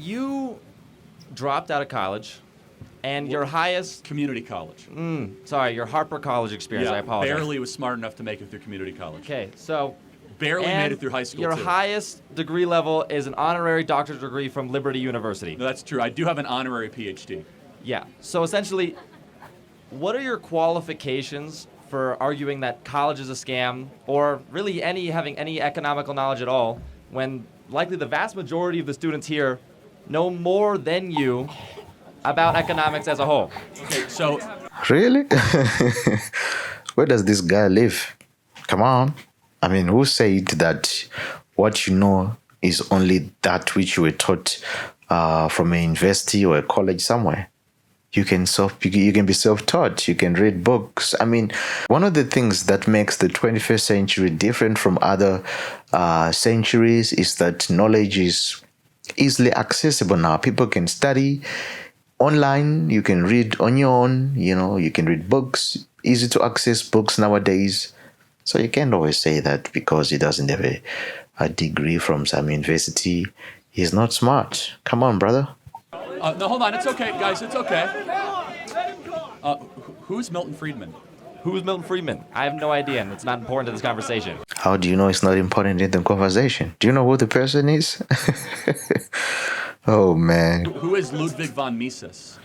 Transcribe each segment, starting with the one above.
you dropped out of college, and your highest... Community college. Sorry, your Harper College experience. I apologize. Barely was smart enough to make it through community college. Okay, so... Barely made it through high school, your too. highest degree level is an honorary doctorate degree from Liberty University. No, that's true. I do have an honorary PhD. Yeah. So essentially, what are your qualifications for arguing that college is a scam, or really having any economical knowledge at all, when likely the vast majority of the students here know more than you about economics as a whole? Okay, so... Really? Where does this guy live? Come on. I mean, who said that what you know is only that which you were taught from a university or a college somewhere? You can be self-taught. You can read books. I mean, one of the things that makes the 21st century different from other centuries is that knowledge is easily accessible now. People can study online. You can read on your own. You can read books. Easy to access books nowadays. So you can't always say that because he doesn't have a degree from some university, he's not smart. Come on, brother. No, hold on. It's okay, guys. It's okay. Who's Milton Friedman? Who's Milton Friedman? I have no idea, and it's not important to this conversation. How do you know it's not important in the conversation? Do you know who the person is? Oh, man. Who is Ludwig von Mises?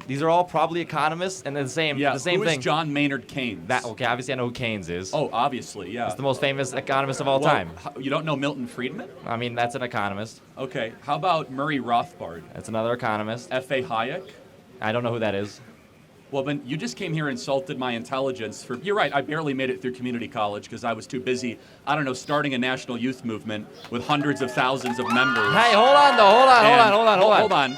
These are all probably economists, and they're the same who thing. is John Maynard Keynes? Obviously I know who Keynes is. Oh, obviously, yeah. He's the most famous economist of all time. You don't know Milton Friedman? I mean, that's an economist. Okay, how about Murray Rothbard? That's another economist. F.A. Hayek? I don't know who that is. Well, then you just came here and insulted my intelligence. You're right, I barely made it through community college because I was too busy, starting a national youth movement with hundreds of thousands of members. Hey, hold on, though. Hold on.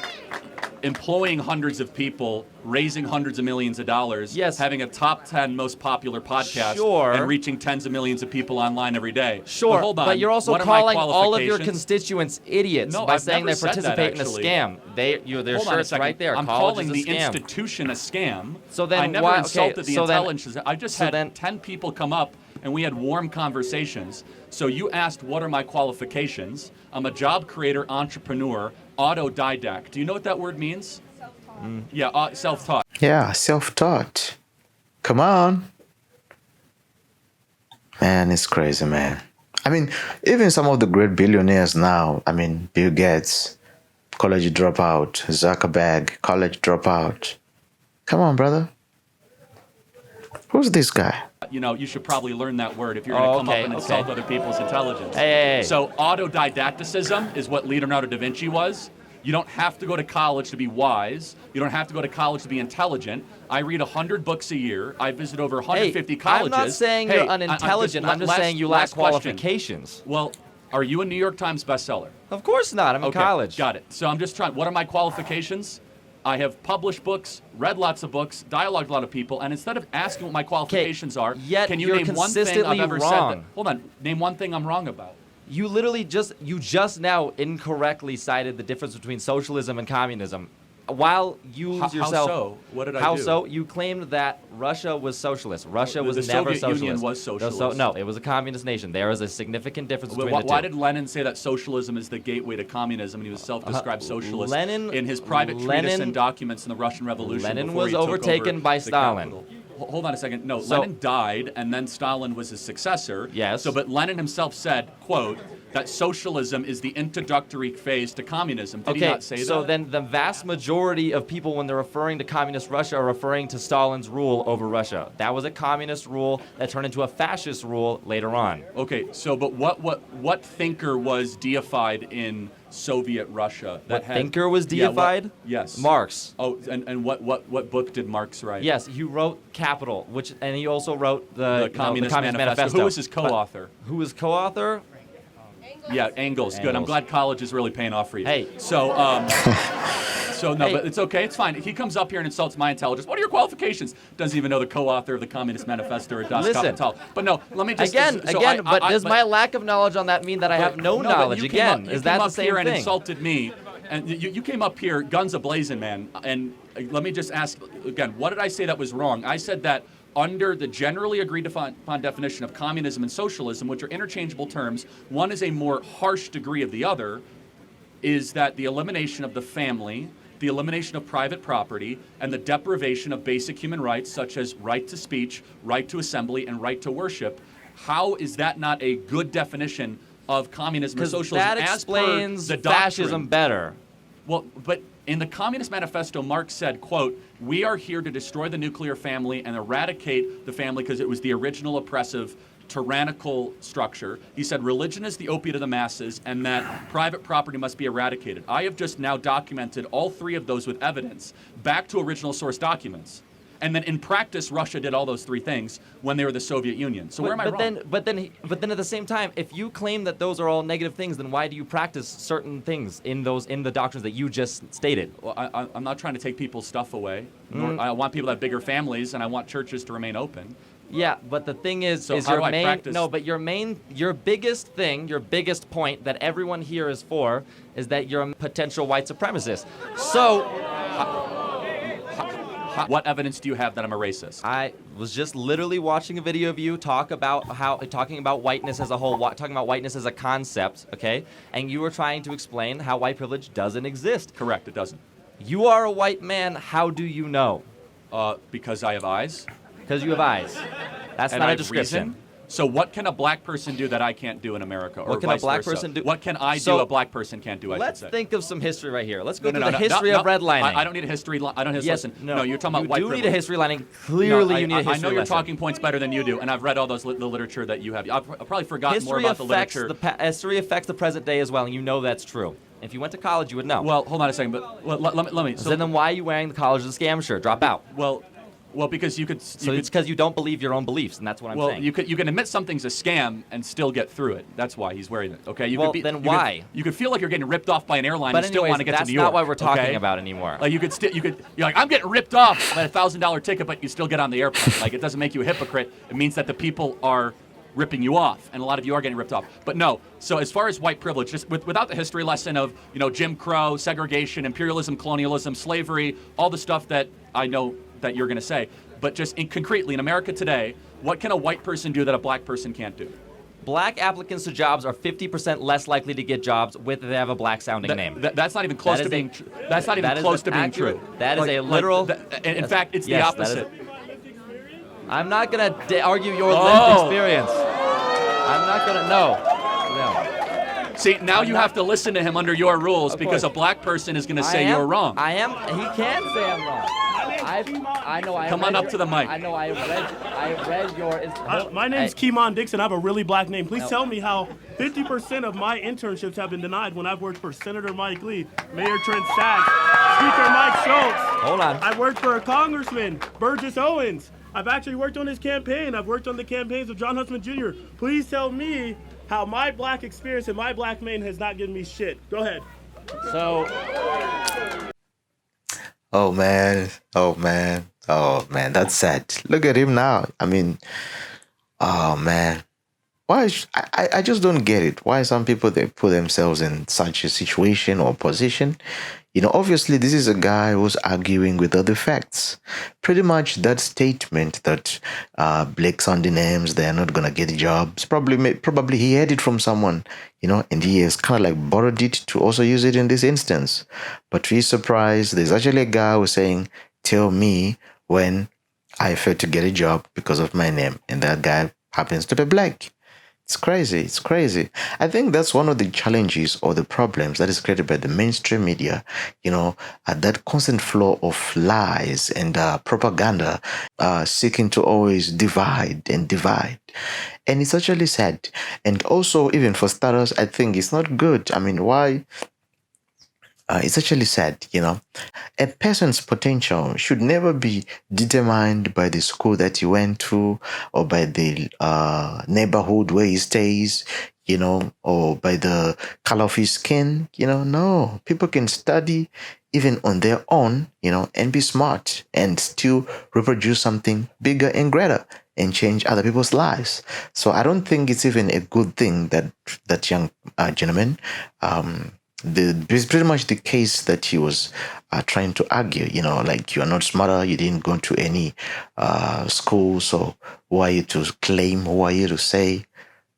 Employing hundreds of people, raising hundreds of millions of dollars, yes, having a top 10 most popular podcast, sure, and reaching tens of millions of people online every day. Sure, but hold on. But you're also calling all of your constituents idiots by saying they participate in a scam. Their shirts right there. I'm calling the institution a scam. So then I never insulted the intelligence. I just had 10 people come up and we had warm conversations. So you asked, what are my qualifications? I'm a job creator, entrepreneur, autodidact. Do you know what that word means? Self-taught. Yeah, self-taught. Yeah, self-taught. Come on. Man, it's crazy, man. I mean, even some of the great billionaires now, Bill Gates, college dropout, Zuckerberg, college dropout. Come on, brother. Who's this guy? You should probably learn that word if you're going to come up and insult other people's intelligence. Hey. So autodidacticism is what Leonardo da Vinci was. You don't have to go to college to be wise. You don't have to go to college to be intelligent. I read 100 books a year. I visit over 150 colleges. I'm not saying you're unintelligent. I'm just saying you lack qualifications. Well, are you a New York Times bestseller? Of course not. I'm in college. Got it. So I'm just trying. What are my qualifications? I have published books, read lots of books, dialogued a lot of people, and instead of asking what my qualifications are, can you name one thing I've ever said that? Hold on. Name one thing I'm wrong about. You literally just now incorrectly cited the difference between socialism and communism. While you yourself... How so? What did I do? How so? You claimed that Russia was socialist. Russia was never socialist. The Soviet Union was socialist. No, it was a communist nation. There is a significant difference between the two. Why did Lenin say that socialism is the gateway to communism, and he was self-described socialist in his private treatise and documents in the Russian Revolution? Lenin was overtaken by Stalin. Hold on a second. No, Lenin died, and then Stalin was his successor. Yes. But Lenin himself said, quote, that socialism is the introductory phase to communism. Did he not say that? So then the vast majority of people, when they're referring to communist Russia, are referring to Stalin's rule over Russia. That was a communist rule that turned into a fascist rule later on. Okay, so but what thinker was deified in Soviet Russia? Thinker was deified? Yes. Marx. Oh, and what book did Marx write? Yes, he wrote Capital, and he also wrote the Communist Manifesto. Who was his co-author? Who was co-author? Yeah, Engels. Good. I'm glad college is really paying off for you. Hey. But it's okay. It's fine. He comes up here and insults my intelligence. What are your qualifications? Doesn't even know the co-author of the Communist Manifesto or Das Kapital. But no, let me just... Does my lack of knowledge on that mean that I have no knowledge? Again, is that the same thing? You came up here and insulted me. And you came up here guns a-blazing, man. And let me just ask, again, what did I say that was wrong? I said that under the generally agreed upon definition of communism and socialism, which are interchangeable terms, one is a more harsh degree of the other. is that the elimination of the family, the elimination of private property, and the deprivation of basic human rights such as right to speech, right to assembly, and right to worship, how is that not a good definition of communism or socialism? That explains fascism better. Well, but in the Communist Manifesto, Marx said, quote, "We are here to destroy the nuclear family and eradicate the family because it was the original oppressive, tyrannical structure." He said religion is the opiate of the masses and that private property must be eradicated. I have just now documented all three of those with evidence back to original source documents. And then in practice, Russia did all those three things when they were the Soviet Union. So where am I wrong? But then at the same time, if you claim that those are all negative things, then why do you practice certain things in the doctrines that you just stated? Well, I'm not trying to take people's stuff away. I want people to have bigger families, and I want churches to remain open. Yeah, but the thing is So how do I practice? No, but your biggest point that everyone here is for is that you're a potential white supremacist. So. What evidence do you have that I'm a racist? I was just literally watching a video of you talking about whiteness as a whole, talking about whiteness as a concept, okay? And you were trying to explain how white privilege doesn't exist. Correct, it doesn't. You are a white man. How do you know? Because I have eyes. Because you have eyes. That's and not I a description. Reason. So what can a black person do that I can't do in America, or what can vice a black versa? person do? What can I do a black person can't do? Let's should say. think of some history right here. Let's go through the history of redlining. I don't need a history. I don't need to listen. No, you're talking about white privilege. You do need a history lining. Clearly, you need a history lesson. I know your talking points better than you do, and I've read all the literature that you have. I've probably forgotten more about the literature. History affects the present day as well, and you know that's true. If you went to college, you would know. Well, hold on a second, but let me. So then why are you wearing the college of the scam shirt? Drop out. Well, because you could. It's because you don't believe your own beliefs, and that's what I'm saying. Well, you can admit something's a scam and still get through it. That's why he's wearing it. Okay. Why? You could feel like you're getting ripped off by an airline and still want to get to New York. That's not what we're talking about anymore. Like you're like, I'm getting ripped off by a $1,000 ticket, but you still get on the airplane. Like it doesn't make you a hypocrite. It means that the people are ripping you off, and a lot of you are getting ripped off. But no. So as far as white privilege, just without the history lesson of Jim Crow, segregation, imperialism, colonialism, slavery, all the stuff that I know that you're going to say. But just concretely, in America today, what can a white person do that a black person can't do? Black applicants to jobs are 50% less likely to get jobs if they have a black-sounding name. That's not even close to being true. That's not even close to being true. That is a literal... In fact, it's the opposite. I'm not going to argue your lived experience. I'm not going to... No. See, now you have to listen to him under your rules because a black person is going to say you're wrong. I am. He can say I'm wrong. I know. Come on up to the mic. I know. I read your. My name's Keemon Dixon. I have a really black name. Please tell me how 50% of my internships have been denied when I've worked for Senator Mike Lee, Mayor Trent Sachs, Speaker Mike Schultz. Hold on. I worked for a Congressman, Burgess Owens. I've actually worked on his campaign. I've worked on the campaigns of John Huntsman Jr. Please tell me how my black experience and my black name has not given me shit. Go ahead. So. Oh man, that's sad. Look at him now. I mean, oh man. Why? I just don't get it. Why some people, they put themselves in such a situation or position? Obviously this is a guy who's arguing with other facts. Pretty much that statement that black sounding names, they're not gonna get jobs. Probably he heard it from someone, and he has kind of like borrowed it to also use it in this instance. But to his surprise, there's actually a guy who's saying, "Tell me when I failed to get a job because of my name," and that guy happens to be black. It's crazy. I think that's one of the challenges or the problems that is created by the mainstream media, that constant flow of lies and propaganda, seeking to always divide. And it's actually sad. And also, even for starters, I think it's not good. I mean, why? It's actually sad, A person's potential should never be determined by the school that he went to or by the neighborhood where he stays, or by the color of his skin, No, people can study even on their own, and be smart and still reproduce something bigger and greater and change other people's lives. So I don't think it's even a good thing that young gentleman, it's pretty much the case that he was trying to argue, like, you're not smarter, you didn't go to any school, so who are you to claim, who are you to say?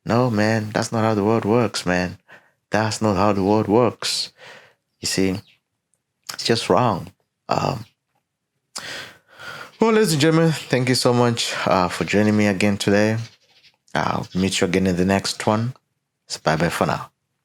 No, man, that's not how the world works, man. That's not how the world works. You see, it's just wrong. Well, ladies and gentlemen, thank you so much for joining me again today. I'll meet you again in the next one. So bye-bye for now.